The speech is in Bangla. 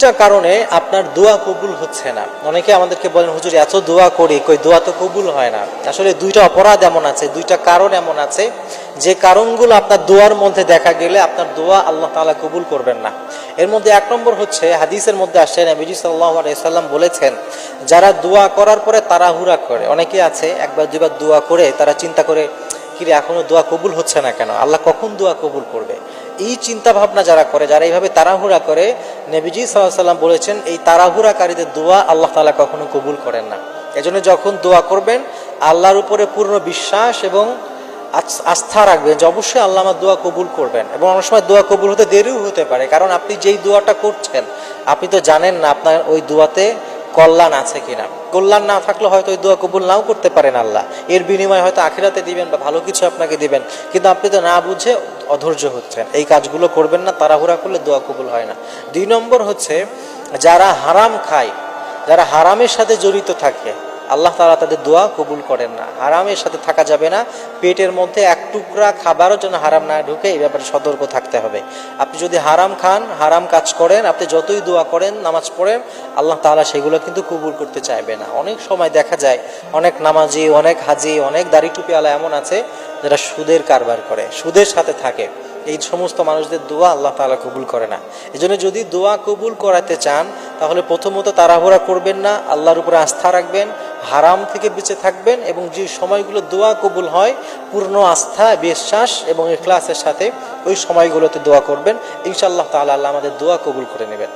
দুইটা কারণে আপনার দোয়া কবুল হচ্ছে না। অনেকে আমাদেরকে বলেন, হুজুর এত দোয়া করি, কই দোয়া তো কবুল হয় না। আসলে দুইটা অপরাধ এমন আছে, দুইটা কারণ এমন আছে, যে কারণগুলো আপনার দোয়ার মধ্যে দেখা গেলে আপনার দোয়া আল্লাহ তাআলা কবুল করবেন না। এর মধ্যে এক নম্বর হচ্ছে, হাদিসের মধ্যে আসছে, নবীজি সাল্লাল্লাহু আলাইহি সাল্লাম বলেছেন, যারা দোয়া করার পরে তাড়াহুড়া করে, অনেকে আছে একবার দুইবার দোয়া করে তারা চিন্তা করে, কিরে এখনো দোয়া কবুল হচ্ছে না কেন, আল্লাহ কখন দোয়া কবুল করবে। এই চিন্তা ভাবনা যারা করে, যারা এইভাবে তাড়াহুড়া করে, নবীজি সাল্লাল্লাহু আলাইহি সাল্লাম বলেছেন, এই তাড়াহুড়াকারীদের দোয়া আল্লাহ তাআলা কখনো কবুল করেন না। এজন্য যখন দোয়া করবেন আল্লাহর উপরে পূর্ণ বিশ্বাস এবং আস্থা রাখবেন যে অবশ্যই আল্লাহ আমার দোয়া কবুল করবেন। এবং অনেক সময় দোয়া কবুল হতে দেরিও হতে পারে, কারণ আপনি যেই দোয়াটা করছেন আপনি তো জানেন না আপনার ওই দোয়াতে কল্যাণ আছে কিনা। কল্যাণ না থাকলে হয়তো ওই দোয়া কবুল নাও করতে পারেন আল্লাহ, এর বিনিময়ে হয়তো আখিরাতে দিবেন বা ভালো কিছু আপনাকে দিবেন, কিন্তু আপনি তো না বুঝে অধৈর্য হচ্ছেন। এই কাজগুলো করবেন না, তাড়াহুড়া করলে দোয়া কবুল হয় না। 2 নম্বর হচ্ছে, যারা হারাম খায়, যারা হারামের সাথে জড়িত থাকে, আল্লাহ তাআলা তাদের দোয়া কবুল করেন না। হারামের সাথে থাকা যাবে না, পেটের মধ্যে এক টুকরা খাবারও যেন হারাম না ঢুকে, এই ব্যাপারে সতর্ক থাকতে হবে। আপনি যদি হারাম খান, হারাম কাজ করেন, আপনি যতই দোয়া করেন, নামাজ পড়েন, আল্লাহ তাআলা সেগুলো কিন্তু কবুল করতে চাইবে না। অনেক সময় দেখা যায় অনেক নামাজি, অনেক হাজি, অনেক দাড়ি টুপিওয়ালা এমন আছে যারা সুদের কারবার করে, সুদের সাথে থাকে। এই সমস্ত মানুষদের দোয়া আল্লাহ তাআলা কবুল করে না। এজন্য যদি দোয়া কবুল করাতে চান তাহলে প্রথমত তাড়াহুড়া করবেন না, আল্লাহর উপরে আস্থা রাখবেন, হারাম থেকে বেঁচে থাকবেন, এবং যে সময়গুলো দোয়া কবুল হয় পূর্ণ আস্থা, বিশ্বাস এবং ইখলাসের সাথে ওই সময়গুলোতে দোয়া করবেন। ইনশাআল্লাহ তাআলা আল্লাহ আমাদের দোয়া কবুল করে নেবেন।